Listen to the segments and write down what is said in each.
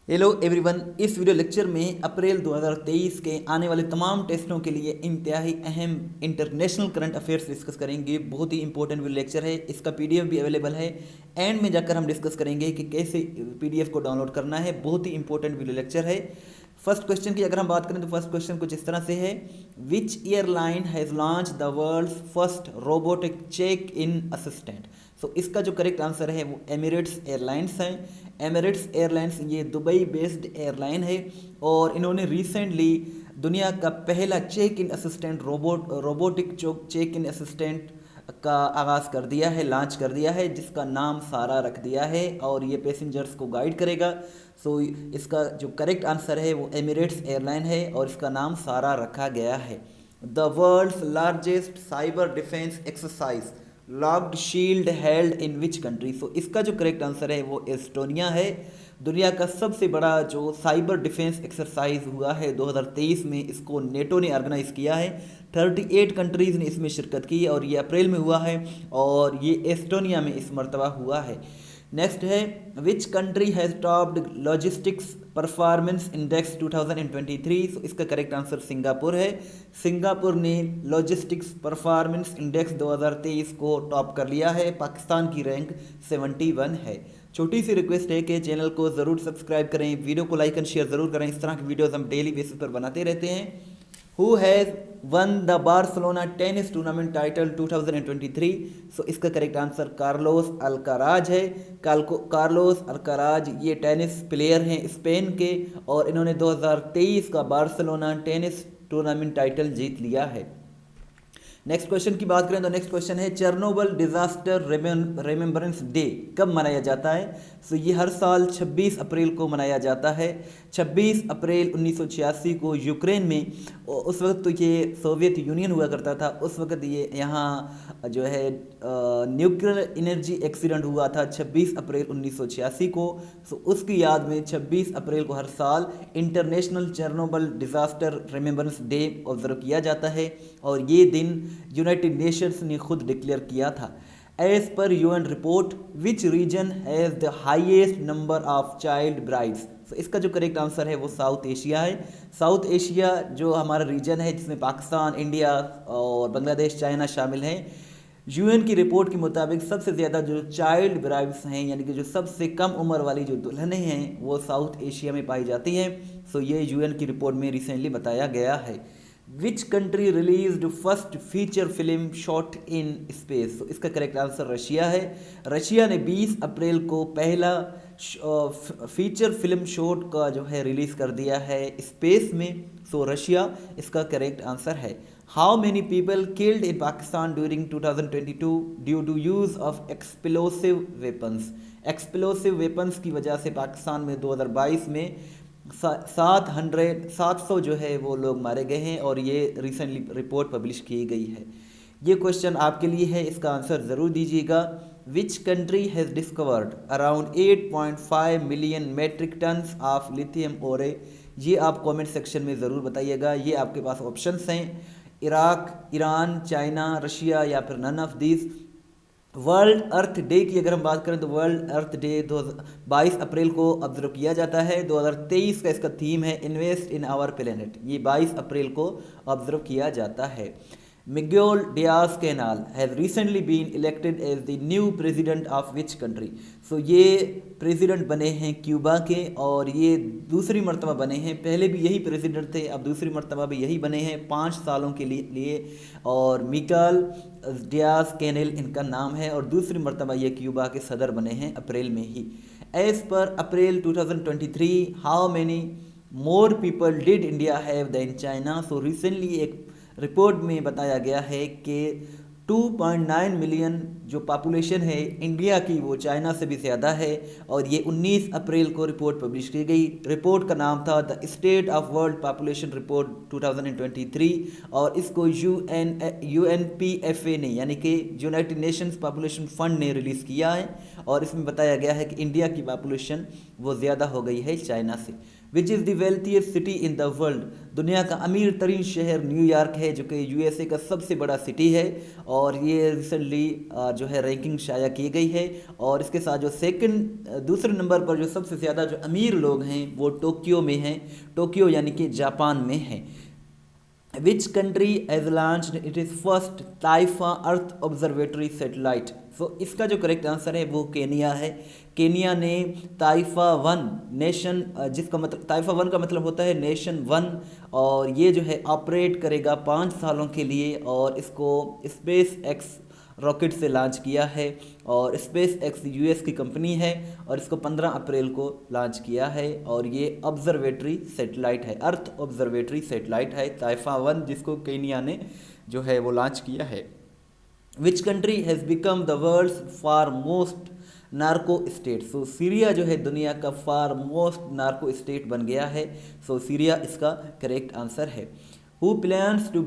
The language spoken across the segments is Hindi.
Hello everyone. इस वीडियो लेक्चर में अप्रैल 2023 के आने वाले तमाम टेस्टों के लिए इंतहाई अहम इंटरनेशनल करंट अफेयर्स डिस्कस करेंगे। बहुत ही इंपॉर्टेंट वीडियो लेक्चर है, इसका पीडीएफ भी अवेलेबल है। एंड में जाकर हम डिस्कस करेंगे कि कैसे पीडीएफ को डाउनलोड करना है। बहुत ही इंपॉर्टेंट वीडियो लेक्चर है। फर्स्ट क्वेश्चन की अगर हम बात करें तो फर्स्ट क्वेश्चन कुछ इस तरह से है, which airline has launch the world's first robotic check in assistant. So इसका जो करेक्ट आंसर है वो एमिरेट्स एयरलाइंस है। एमिरेट्स एयरलाइंस ये दुबई बेस्ड एयरलाइन है और इन्होंने रिसेंटली दुनिया का पहला check in assistant robotic check in assistant का आगाज़ कर दिया है, लॉन्च कर दिया है, जिसका नाम सारा रख दिया है और ये पैसेंजर्स को गाइड करेगा। सो इसका जो करेक्ट आंसर है वो एमिरेट्स एयरलाइन है और इसका नाम सारा रखा गया है। The world's largest cyber defence exercise Locked Shield held in which country. So इसका जो करेक्ट आंसर है वो एस्टोनिया है। दुनिया का सबसे बड़ा जो साइबर डिफेंस एक्सरसाइज हुआ है 2023 में, इसको नेटो ने ऑर्गेनाइज किया है। 38 कंट्रीज़ ने इसमें शिरकत की और ये अप्रैल में हुआ है और ये एस्टोनिया में इस मरतबा हुआ है। नेक्स्ट है, which country has topped logistics performance index 2023। So इसका करेक्ट आंसर सिंगापुर है। सिंगापुर ने लॉजिस्टिक्स परफॉर्मेंस इंडेक्स 2023 को टॉप कर लिया है। पाकिस्तान की रैंक 71 है। छोटी सी रिक्वेस्ट है कि चैनल को ज़रूर सब्सक्राइब करें, वीडियो को लाइक एंड शेयर ज़रूर करें। इस तरह की वीडियोज़ हम डेली बेसिस पर बनाते रहते हैं। Who has won the Barcelona tennis tournament title 2023। So इसका करेक्ट आंसर कार्लोस अल्काराज है। कार्लोस अल्काराज ये टेनिस प्लेयर हैं स्पेन के और इन्होंने 2023 का बार्सिलोना टेनिस टूर्नामेंट टाइटल जीत लिया है। नेक्स्ट क्वेश्चन की बात करें तो नेक्स्ट क्वेश्चन है, चेरनोबिल डिजास्टर रिमेम्बरेंस डे कब मनाया जाता है। सो ये हर साल 26 अप्रैल को मनाया जाता है। 26 अप्रैल 1986 को यूक्रेन में, उस वक्त तो ये सोवियत यूनियन हुआ करता था, उस वक्त ये यहाँ जो है न्यूक्लियर एनर्जी एक्सीडेंट हुआ था 26 अप्रैल 1986 को। सो उसकी याद में 26 अप्रैल को हर साल international Chernobyl disaster remembrance day observe किया जाता है और ये दिन यूनाइटेड नेशंस ने खुद डिक्लेयर किया था। As per UN report, which region has the highest number of child brides. तो इसका जो करेक्ट आंसर है वो साउथ एशिया है। साउथ एशिया जो हमारा रीजन है जिसमें पाकिस्तान, इंडिया और बांग्लादेश, चाइना शामिल हैं। यूएन की रिपोर्ट के मुताबिक सबसे ज़्यादा जो चाइल्ड ब्राइड्स हैं यानी कि जो सबसे कम उम्र वाली जो दुल्हनें हैं वो साउथ एशिया में पाई जाती हैं। सो ये यूएन की रिपोर्ट में रिसेंटली बताया गया है। Which country released first feature film shot in space. तो इसका करेक्ट आंसर रशिया है। रशिया ने 20 अप्रैल को पहला फीचर फिल्म शॉट का जो है रिलीज़ कर दिया है स्पेस में। सो रशिया इसका करेक्ट आंसर है। How many people killed in Pakistan during 2022 due to use of explosive weapons. Explosive weapons की वजह से पाकिस्तान में 2022 में 700 जो है वो लोग मारे गए हैं और ये रिसेंटली रिपोर्ट पब्लिश की गई है। ये क्वेश्चन आपके लिए है, इसका आंसर ज़रूर दीजिएगा। Which country has discovered around 8.5 million metric tons of lithium ore. ये आप कमेंट सेक्शन में ज़रूर बताइएगा। ये आपके पास ऑप्शंस हैं, इराक, ईरान, चाइना, रशिया या फिर none of this. World earth day की अगर हम बात करें तो वर्ल्ड अर्थ डे 22 अप्रैल को ऑब्जर्व किया जाता है। 2023 का इसका थीम है इन्वेस्ट इन आवर प्लेनेट। ये 22 अप्रैल को ऑब्जर्व किया जाता है। Miguel Diaz Canel has recently been elected as the new president of which country. So ये प्रेसिडेंट बने हैं क्यूबा के और ये दूसरी मरतबा बने हैं। पहले भी यही प्रेसिडेंट थे, अब दूसरी मरतबा भी यही बने हैं 5 सालों के लिए और मिगुएल डियाज कैनेल इनका नाम है और दूसरी मरतबा ये क्यूबा के सदर बने हैं अप्रैल में ही। As per April 2023 how many more people did India have than China. So recently एक रिपोर्ट में बताया गया है कि 2.9 मिलियन जो पॉपुलेशन है इंडिया की वो चाइना से भी ज़्यादा है और ये 19 अप्रैल को रिपोर्ट पब्लिश की गई। रिपोर्ट का नाम था the state of world population report 2023 और इसको UNPFA ने यानी कि यूनाइटेड नेशंस पॉपुलेशन फंड ने रिलीज़ किया है और इसमें बताया गया है कि इंडिया की पॉपुलेशन वो ज़्यादा हो गई है चाइना से। Which is the wealthiest city in the world. दुनिया का अमीर तरीन शहर न्यूयॉर्क है जो कि USA का सबसे बड़ा सिटी है और ये रिसेंटली जो है रैंकिंग शाया की गई है। और इसके साथ जो दूसरे नंबर पर जो सबसे ज़्यादा जो अमीर लोग हैं वो टोक्यो में हैं, टोक्यो यानी कि जापान में हैं। Which country has launched its first ताइफा अर्थ ऑब्जर्वेटरी सैटेलाइट? सो इसका जो करेक्ट आंसर है वो केनिया है। केनिया ने ताइफा वन नेशन, जिसका मतलब ताइफा वन का मतलब होता है नेशन वन, और ये जो है ऑपरेट करेगा 5 सालों के लिए, और इसको स्पेस एक्स रॉकेट से लॉन्च किया है। और स्पेस एक्स यूएस की कंपनी है और इसको 15 अप्रैल को लॉन्च किया है। और ये ऑब्जर्वेटरी सैटेलाइट है, अर्थ ऑब्जर्वेटरी सैटेलाइट है ताइफा वन, जिसको केनिया ने जो है वो लॉन्च किया है। Which country has become the world's far most narco state? So Syria जो है दुनिया का फार मोस्ट नार्को स्टेट बन गया है। सो सीरिया इसका करेक्ट आंसर है। Who plans to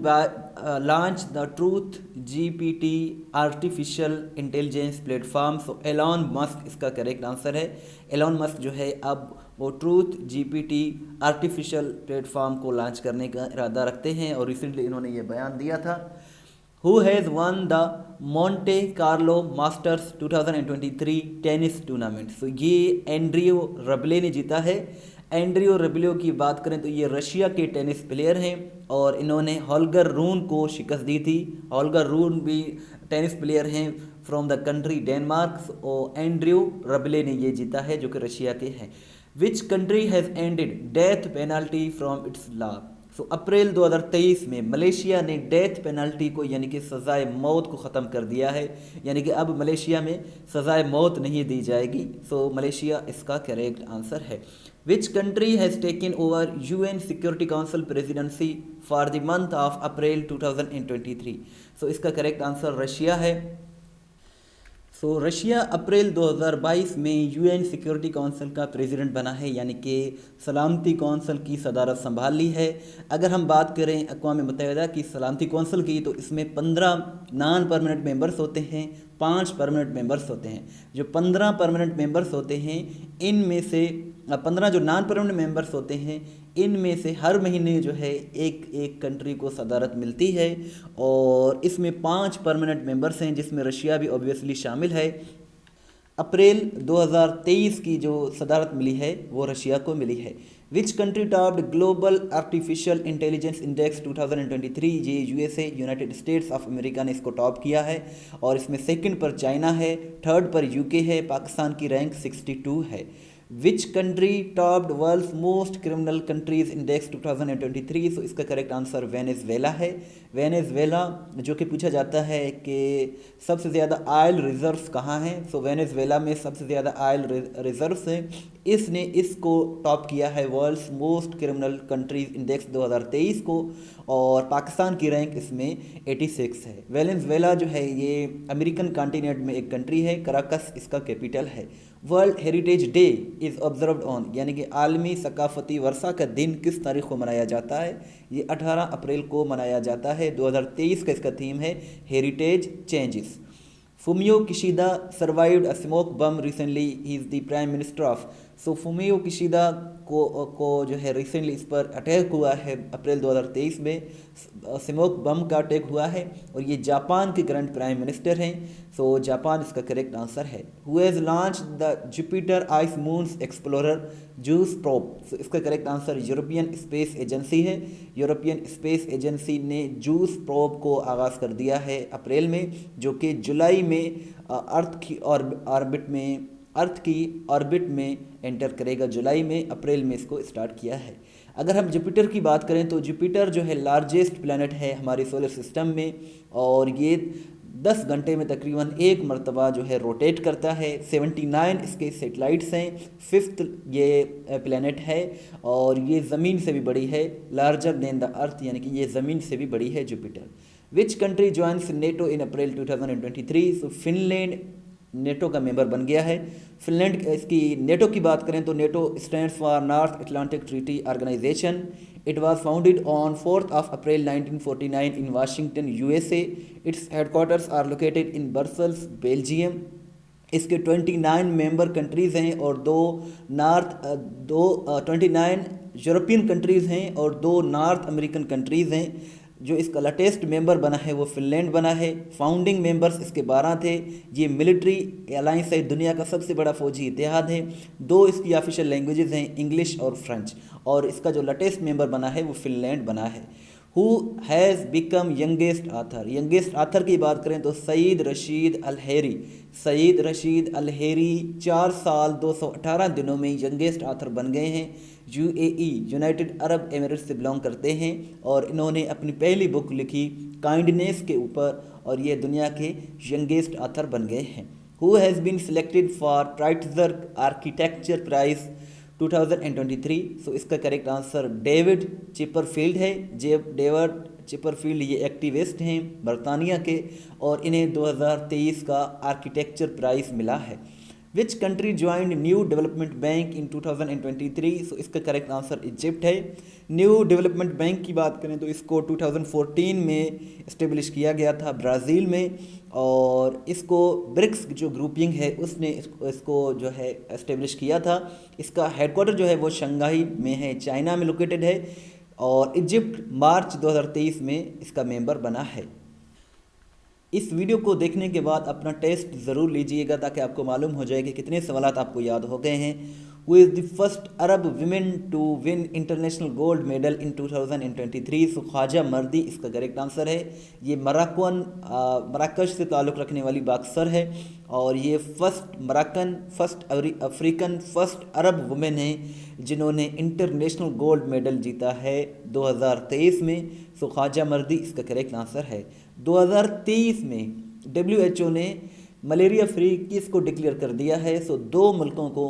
launch the Truth GPT artificial intelligence platform? So Elon Musk इसका करेक्ट आंसर है। एलॉन मस्क जो है अब वो ट्रूथ GPT आर्टिफिशियल प्लेटफॉर्म को लॉन्च करने का इरादा रखते हैं, और रिसेंटली इन्होंने ये बयान दिया था। Who has won the Monte Carlo Masters 2023 tennis tournament? So ये एंड्रियो रबले ने जीता है। एंड्रियो रबले की बात करें तो ये रशिया के टेनिस प्लेयर हैं और इन्होंने हॉल्गर रून को शिकस्त दी थी। हॉल्गर रून भी टेनिस प्लेयर हैं फ्रॉम द कंट्री डेनमार्क, और एंड्रियो रबले ने ये जीता है जो कि रशिया के हैं। Which country has ended death penalty from its law? So April 2023 में मलेशिया ने डेथ पेनल्टी को यानी कि सज़ाए मौत को ख़त्म कर दिया है, यानी कि अब मलेशिया में सज़ाए मौत नहीं दी जाएगी। सो मलेशिया इसका करेक्ट आंसर है। Which country has taken over UN security council presidency for the month of April 2023? So इसका करेक्ट आंसर रशिया है। सो रशिया अप्रैल 2022 में UN सिक्योरिटी काउंसिल का प्रेसिडेंट बना है, यानी कि सलामती काउंसिल की सदारत संभाल ली है। अगर हम बात करें अक़वाम मुत्तहिदा की सलामती काउंसिल की, तो इसमें 15 नॉन परमानेंट मेंबर्स होते हैं, 5 परमानेंट मेंबर्स होते हैं। जो 15 परमानेंट मेंबर्स होते हैं इनमें से 15 जो नॉन परमानेंट मेंबर्स होते हैं इनमें से हर महीने जो है एक कंट्री को सदारत मिलती है, और इसमें 5 परमानेंट मेंबर्स हैं जिसमें रशिया भी ऑब्वियसली शामिल है। अप्रैल 2023 की जो सदारत मिली है वो रशिया को मिली है। Which country topped global artificial intelligence index 2023? ये USA United states of America ने इसको टॉप किया है, और इसमें सेकंड पर चाइना है, थर्ड पर UK है, पाकिस्तान की रैंक 62 है। Which country topped world's most criminal countries index 2023? So इसका करेक्ट आंसर वेनेजुएला है। वेनेजुएला जो कि पूछा जाता है कि सबसे ज़्यादा ऑयल रिजर्व्स कहाँ हैं, सो वेनेजुएला में सबसे ज़्यादा ऑयल रिजर्व्स हैं। इसने इसको टॉप किया है world's most criminal countries index 2023 को, और पाकिस्तान की रैंक इसमें 86 है। वेनेजुएला जो है ये अमेरिकन कॉन्टिनेंट में एक कंट्री है, कराकस इसका कैपिटल है। World heritage day is observed on, यानी कि आलमी सकाफती वर्षा का दिन किस तारीख को मनाया जाता है? ये 18 अप्रैल को मनाया जाता है। 2023 का इसका थीम है heritage changes. Fumio Kishida survived a smoke bomb recently, he is the prime minister of. So Fumio Kishida को जो है रिसेंटली इस पर अटैक हुआ है, अप्रैल 2023 में स्मोक बम का अटैक हुआ है, और ये जापान के करंट प्राइम मिनिस्टर हैं। सो जापान इसका करेक्ट आंसर है। Who has launch the Jupiter ice moons explorer juice probe? So इसका correct answer European Space Agency है। यूरोपियन स्पेस एजेंसी ने जूस प्रोब को आगाज़ कर दिया है अप्रैल में, जो कि जुलाई में अर्थ की ऑर्बिट में एंटर करेगा। जुलाई में, अप्रैल में इसको स्टार्ट किया है। अगर हम जुपिटर की बात करें तो जुपिटर जो है लार्जेस्ट प्लैनेट है हमारे सोलर सिस्टम में, और ये 10 घंटे में तकरीबन 1 मरतबा जो है रोटेट करता है। 79 इसके सैटेलाइट्स हैं, 5th ये प्लैनेट है, और ये ज़मीन से भी बड़ी है, लार्जर देन द अर्थ, यानी कि ये ज़मीन से भी बड़ी है Jupiter. Which country joins NATO in April 2023? So Finland NATO का मेंबर बन गया है। फिनलैंड इसकी नेटो की बात करें तो NATO stands for North Atlantic Treaty Organization. It was founded on 4th of April 1949 in Washington USA। It's headquarters are located in Brussels Belgium. इसके 29 मेंबर कंट्रीज़ हैं और 29 यूरोपियन कंट्रीज़ हैं और 2 नॉर्थ अमेरिकन कंट्रीज़ हैं। जो इसका लेटेस्ट मेंबर बना है वो फिनलैंड बना है। फाउंडिंग मेंबर्स इसके 12 थे। ये मिलिट्री अलायंस है, दुनिया का सबसे बड़ा फौजी इत्तेहाद है। 2 इसकी ऑफिशियल लैंग्वेजेस हैं, इंग्लिश और फ्रेंच। और इसका जो लेटेस्ट मेंबर बना है वो फिनलैंड बना है। Who has become youngest author. Youngest author की बात करें तो Saeed Rashid Al Hairi. Saeed Rashid Al Hairi 4 साल 218 दिनों में यंगेस्ट आथर बन गए हैं। यूएई यूनाइटेड अरब एमिरेट्स से बिलोंग करते हैं और इन्होंने अपनी पहली बुक लिखी काइंडनेस के ऊपर और ये दुनिया के यंगेस्ट आथर बन गए हैं। Who has been selected for Pritzker architecture prize 2023। So इसका करेक्ट आंसर डेविड चिपरफील्ड है। डेविड चिपरफील्ड ये एक्टिविस्ट हैं बरतानिया के और इन्हें 2023 का आर्किटेक्चर प्राइज़ मिला है। Which country joined new development bank in 2023। So इसका करेक्ट आंसर इजिप्ट है। न्यू डेवलपमेंट बैंक की बात करें तो इसको 2014 में इस्टेब्लिश किया गया था ब्राज़ील में और इसको ब्रिक्स जो ग्रुपिंग है उसने इसको जो है इस्टेब्लिश किया था। इसका हेडक्वार्टर जो है वो शंघाई में है, चाइना में लोकेटेड है और इजिप्ट मार्च 2023 में इसका मेंबर बना है। इस वीडियो को देखने के बाद अपना टेस्ट ज़रूर लीजिएगा ताकि आपको मालूम हो जाए कि कितने सवालात आपको याद हो गए हैं। Who is the first Arab women to win international gold medal in 2023। So ख्वाजा मर्दी इसका करेक्ट आंसर है। ये मराकश से ताल्लुक़ रखने वाली बॉक्सर है और ये first Moroccan, first African, first Arab women है जिन्होंने इंटरनेशनल गोल्ड मेडल जीता है 2023 में। सो ख्वाजा मर्दी इसका करेक्ट आंसर है। 2023 में WHO ने मलेरिया फ्री किसको डिक्लेयर कर दिया है। सो 2 मुल्कों को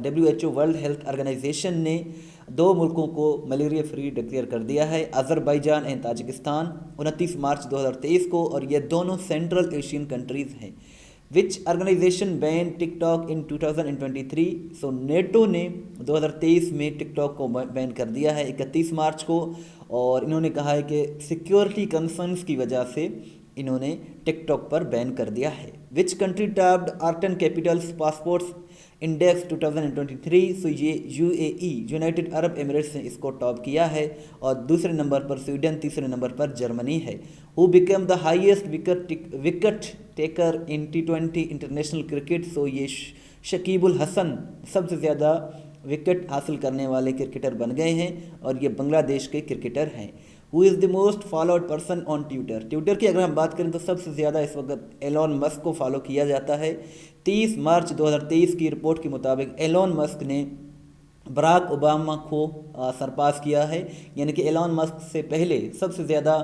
WHO वर्ल्ड हेल्थ ऑर्गेनाइजेशन ने 2 मुल्कों को मलेरिया फ्री डिक्लेयर कर दिया है, अज़रबैजान एंड ताजिकिस्तान 29 मार्च 2023 को और ये दोनों सेंट्रल एशियन कंट्रीज़ हैं। विच ऑर्गेनाइजेशन बैन टिकटॉक इन 2023। सो नेटो ने 2023 में टिकटॉक को बैन कर दिया है 31 मार्च को और इन्होंने कहा है कि सिक्योरिटी कंसर्न्स की वजह से इन्होंने टिकटॉक पर बैन कर दिया है। Which country topped Arton Capital's passport index 2023। So ये यूएई यूनाइटेड अरब एमिरेट्स ने इसको टॉप किया है और दूसरे नंबर पर स्वीडन, तीसरे नंबर पर जर्मनी है। Who become the highest wicket taker in T20 international cricket. So ये शकीबुल हसन सबसे ज़्यादा विकेट हासिल करने वाले क्रिकेटर बन गए हैं और ये बांग्लादेश के क्रिकेटर हैं। Who is the most followed person on Twitter. Twitter की अगर हम बात करें तो सबसे ज़्यादा इस वक्त एलॉन मस्क को फॉलो किया जाता है। 30 मार्च 2023 की रिपोर्ट के मुताबिक एलॉन मस्क ने बराक ओबामा को सरपास किया है, यानी कि एलॉन मस्क से पहले सबसे ज़्यादा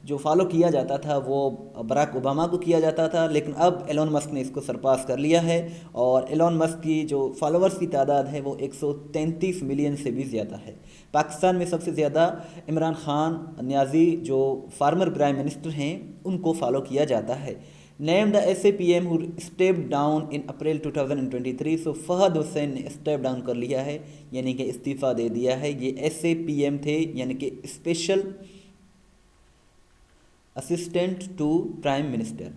जो फॉलो किया जाता था वो बराक ओबामा को किया जाता था, लेकिन अब एलॉन मस्क ने इसको सरपास कर लिया है और एलॉन मस्क की जो फॉलोअर्स की तादाद है वो 133 मिलियन से भी ज़्यादा है। पाकिस्तान में सबसे ज़्यादा इमरान खान न्याजी जो फार्मर प्राइम मिनिस्टर हैं उनको फॉलो किया जाता है। Name the SAPM who step down in April 2023। So Fahad Hussain ने स्टेप डाउन कर लिया है, यानी कि इस्तीफ़ा दे दिया है। ये SAPM थे, यानी कि special assistant to prime minister.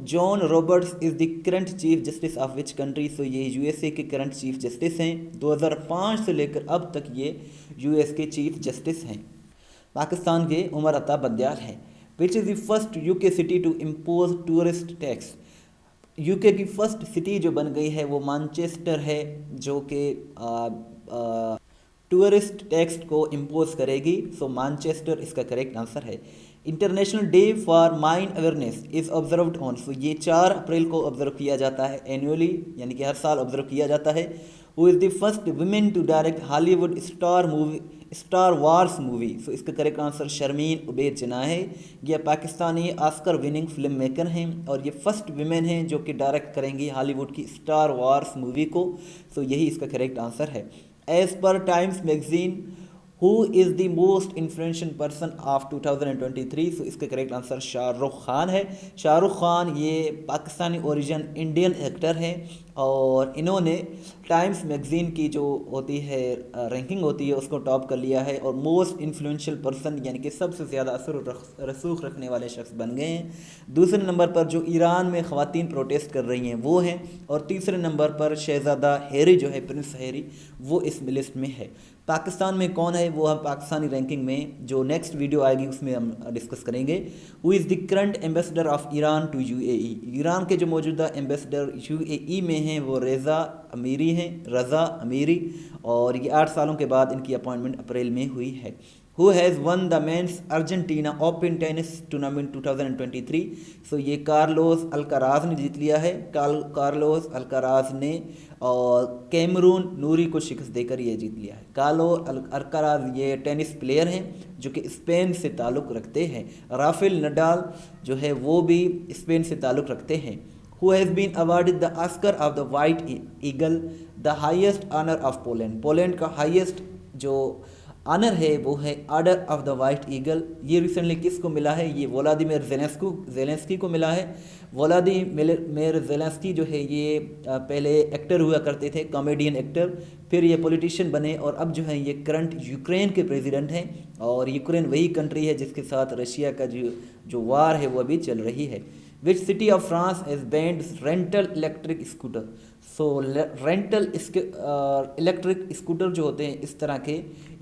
John Roberts is the current chief justice of which country. So ये USA के करंट चीफ जस्टिस हैं। 2005 से लेकर अब तक ये US के चीफ जस्टिस हैं। पाकिस्तान के उमर अता बंदयाल हैं। Which is the first UK city to impose tourist tax. UK की फर्स्ट सिटी जो बन गई है वो मैनचेस्टर है, जो कि टूरिस्ट टैक्स को इम्पोज करेगी। सो मैनचेस्टर इसका करेक्ट आंसर है। International day for mine awareness is observed on. So ये 4 अप्रैल को ऑब्जर्व किया जाता है एनुअली, यानी कि हर साल ऑब्जर्व किया जाता है। Who is the first women to direct Hollywood Star Wars movie. So इसका करेक्ट आंसर शर्मीन उबैद जना है। यह Pakistani Oscar winning film maker हैं और ये फर्स्ट वुमेन हैं जो कि डायरेक्ट करेंगी हॉलीवुड की स्टार वार्स मूवी को। सो यही इसका करेक्ट आंसर है। As per Times magazine who is the most influential person of 2023। So इसका करेक्ट आंसर शाहरुख खान है। शाहरुख खान ये पाकिस्तानी ओरिजिन इंडियन एक्टर हैं और इन्होंने टाइम्स मैगज़ीन की जो होती है रैंकिंग होती है उसको टॉप कर लिया है और मोस्ट इन्फ्लुएंशियल पर्सन यानी कि सबसे ज़्यादा असर रसूख रखने वाले शख्स बन गए हैं। दूसरे नंबर पर जो ईरान में ख़वातीन प्रोटेस्ट कर रही हैं वो हैं, और तीसरे नंबर पर शहज़ादा हैरी जो है, प्रिंस हैरी, वो इस लिस्ट में है। पाकिस्तान में कौन है वो हम पाकिस्तानी रैंकिंग में जो नेक्स्ट वीडियो आएगी उसमें हम डिस्कस करेंगे। Who is the current ambassador of Iran to UAE. Iran के जो मौजूदा एम्बेसडर यूएई में हैं वो रज़ा अमीरी, और ये 8 सालों के बाद इनकी अपॉइंटमेंट अप्रैल में हुई है। Who has won the men's Argentina open tennis tournament 2023। So ये कार्लोस अल्काराज ने जीत लिया है। कार्लोस अल्काराज ने और कैमरून नूरी को शिकस्त देकर ये जीत लिया है। अल्काराज ये टेनिस प्लेयर हैं जो कि स्पेन से ताल्लुक़ रखते हैं। राफेल नडाल जो है वो भी स्पेन से ताल्लुक़ रखते हैं। Who has been awarded the Oscar of the White Eagle, the highest honor of Poland। Poland का हाईएस्ट जो ऑनर है वो है order of the white eagle. ये रिसेंटली किसको मिला है? ये वोलादिमीर ज़ेलेंस्की को मिला है। वोलादिमीर ज़ेलेंस्की जो है ये पहले एक्टर हुआ करते थे, कॉमेडियन एक्टर, फिर ये पॉलिटिशियन बने और अब जो है ये करंट यूक्रेन के प्रेसिडेंट हैं। और यूक्रेन वही कंट्री है जिसके साथ रशिया का जो वार है वो अभी चल रही है। Which city of France has band rental electric scooter. So rental electric scooter जो होते हैं इस तरह के,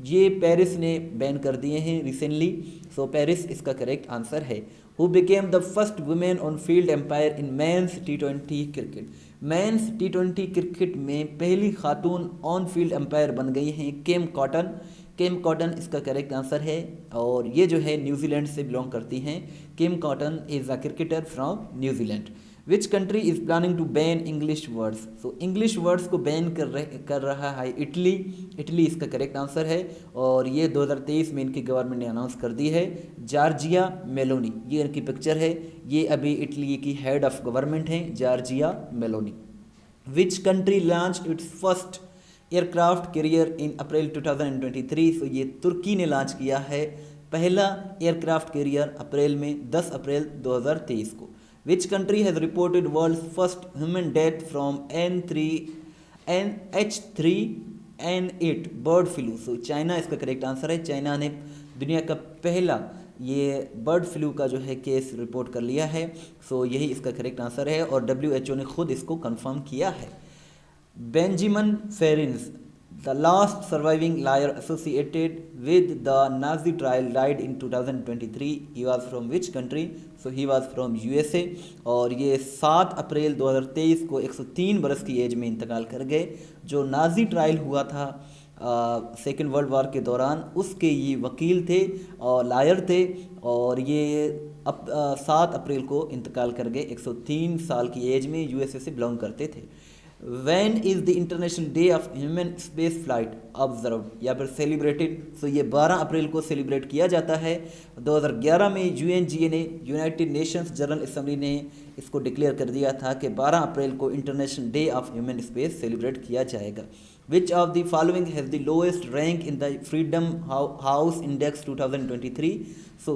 ये पेरिस ने बैन कर दिए हैं रिसेंटली। सो पेरिस इसका करेक्ट आंसर है। Who became the first women on field umpire in men's T20 cricket. Men's T20 cricket में पहली खातून ऑन फील्ड एम्पायर बन गई हैं केम कॉटन इसका करेक्ट आंसर है। और ये जो है न्यूजीलैंड से बिलोंग करती हैं। केम Cotton is a cricketer from New Zealand. Which country is planning to ban English words. So English words को बैन कर रहा है इटली इसका करेक्ट आंसर है। और ये 2023 में इनकी गवर्नमेंट ने अनाउंस कर दी है। जॉर्जिया मेलोनी ये इनकी पिक्चर है, ये अभी इटली की हेड ऑफ गवर्नमेंट हैं, Giorgia Meloni. Which country launch its first aircraft carrier in April 2023। So ये तुर्की ने लॉन्च किया है पहला एयरक्राफ्ट कैरियर अप्रैल में 10 अप्रैल 2023 को। Which country has reported world's first human death from H3N8 bird flu. So China इसका करेक्ट आंसर है। चाइना ने दुनिया का पहला ये बर्ड फ्लू का जो है केस रिपोर्ट कर लिया है। सो यही इसका करेक्ट आंसर है और WHO ने खुद इसको कंफर्म किया है। Benjamin Ferencz the last surviving liar associated with the Nazi trial died in 2023। he was from which country? so he was from USA और ये 7 अप्रैल 2023 को 103 बरस की एज में इंतकाल कर गए। जो नाजी ट्रायल हुआ था सेकेंड वर्ल्ड वॉर के दौरान उसके ये वकील थे और लायर थे और ये 7 अप्रैल को इंतकाल कर गए 103 साल की एज में। USA से बिलोंग करते थे। When is the International Day of Human Space Flight observed या फिर सेलिब्रेटेड? सो ये 12 अप्रैल को सेलिब्रेट किया जाता है। 2011 में UNGA ने, यूनाइटेड नेशंस जनरल असेंबली ने इसको डिक्लेयर कर दिया था कि 12 अप्रैल को international day of human space celebrate किया जाएगा। Which of the following has the lowest rank in the freedom house index 2023। सो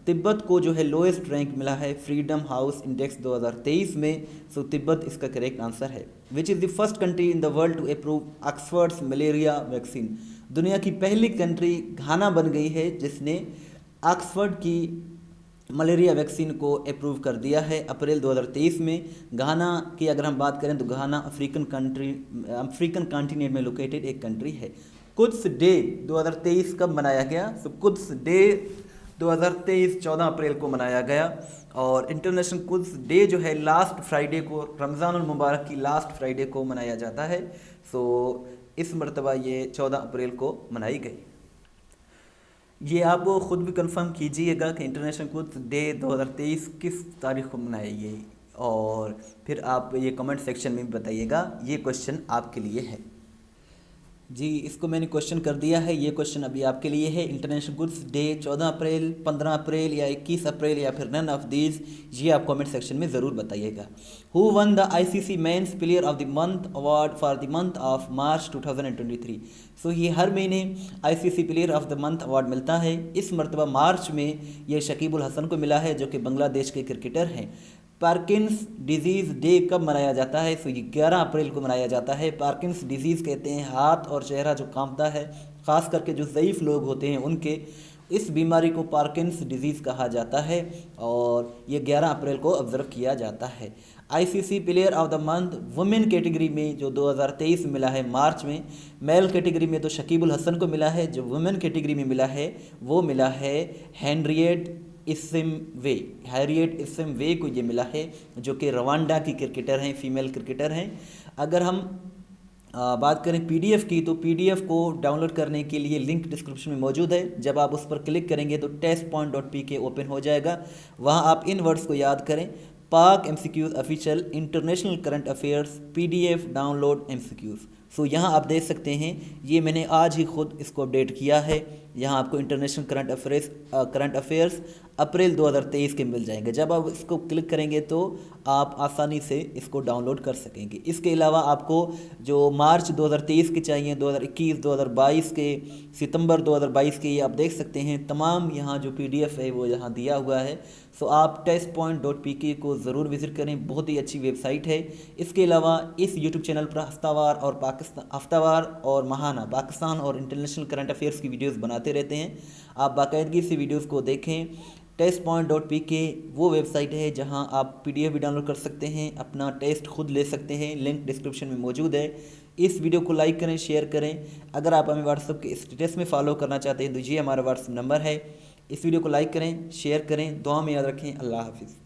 तिब्बत को जो है लोएस्ट रैंक मिला है फ्रीडम हाउस इंडेक्स 2023 में। सो तिब्बत इसका करेक्ट आंसर है। Which is the first country in the world to approve Oxford's malaria vaccine. दुनिया की पहली कंट्री घाना बन गई है जिसने ऑक्सफर्ड की मलेरिया वैक्सीन को अप्रूव कर दिया है अप्रैल 2023 में। घाना की अगर हम बात करें तो घाना अफ्रीकन कॉन्टिनेंट में लोकेटेड एक कंट्री है। कुद्स डे 2023 कब मनाया गया? तो कुद्स डे 2023 14 अप्रैल को मनाया गया और इंटरनेशनल कुद्स डे जो है लास्ट फ्राइडे को, रमज़ानुल मुबारक की लास्ट फ्राइडे को मनाया जाता है। सो इस मरतबा ये 14 अप्रैल को मनाई गई। ये आप ख़ुद भी कंफर्म कीजिएगा कि इंटरनेशनल कुद्स डे 2023 किस तारीख को मनाएगी और फिर आप ये कमेंट सेक्शन में बताइएगा। ये क्वेश्चन आपके लिए है जी, इसको मैंने क्वेश्चन कर दिया है। ये क्वेश्चन अभी आपके लिए है। इंटरनेशनल गुड्स डे 14 अप्रैल, 15 अप्रैल या 21 अप्रैल या फिर नन ऑफ दीज, ये आप कमेंट सेक्शन में ज़रूर बताइएगा। Who one the ICC men's player of the month award for the month of March 2023। So ये हर महीने ICC player of the month award मिलता है। इस मरतबा मार्च में ये शकीबुल हसन को मिला है जो कि बांग्लादेश के क्रिकेटर हैं। पार्किंस डिजीज़ डे कब मनाया जाता है? तो ये 11 अप्रैल को मनाया जाता है। पार्किंस डिजीज़ कहते हैं हाथ और चेहरा जो कांपता है, ख़ास करके जो ज़ईफ़ लोग होते हैं उनके, इस बीमारी को पार्किंस डिजीज़ कहा जाता है और ये 11 अप्रैल को ऑब्ज़र्व किया जाता है। ICC player of the month women category में जो 2023 में मिला है मार्च में, मेल कैटेगरी में तो शकीबुल हसन को मिला है, जो वुमेन कैटेगरी में मिला है वो मिला है हैरियट इस्सिमवे को ये मिला है, जो कि रवांडा की क्रिकेटर हैं, फीमेल क्रिकेटर हैं। अगर हम बात करें पीडीएफ की, तो पीडीएफ को डाउनलोड करने के लिए लिंक डिस्क्रिप्शन में मौजूद है। जब आप उस पर क्लिक करेंगे तो testpoint.pk ओपन हो जाएगा। वहां आप इन वर्ड्स को याद करें, Pak MCQs official international current affairs PDF download MCQs. So यहाँ आप देख सकते हैं, ये मैंने आज ही खुद इसको अपडेट किया है। यहाँ आपको इंटरनेशनल करंट अफेयर्स अप्रैल 2023 के मिल जाएंगे। जब आप इसको क्लिक करेंगे तो आप आसानी से इसको डाउनलोड कर सकेंगे। इसके अलावा आपको जो मार्च 2023 के चाहिए, 2021, 2022 के, सितंबर 2022 के, ये आप देख सकते हैं तमाम यहाँ जो पीडीएफ है वो यहाँ दिया हुआ है। सो आप testpoint.pk को ज़रूर विज़िट करें, बहुत ही अच्छी वेबसाइट है। इसके अलावा इस यूट्यूब चैनल पर हफ्तावार और माहाना पाकिस्तान और इंटरनेशनल करंट अफेयर्स की वीडियोस बनाते रहते हैं। आप बाकायदगी से वीडियोस को देखें। testpoint.pk वो वेबसाइट है जहां आप पीडीएफ भी डाउनलोड कर सकते हैं, अपना टेस्ट खुद ले सकते हैं। लिंक डिस्क्रिप्शन में मौजूद है। इस वीडियो को लाइक करें, शेयर करें। अगर आप हमें व्हाट्सएप के स्टेटस में फॉलो करना चाहते हैं तो ये हमारा व्हाट्सएप नंबर है। इस वीडियो को लाइक करें, शेयर करें, दुआ में याद रखें। अल्लाह हाफिज़।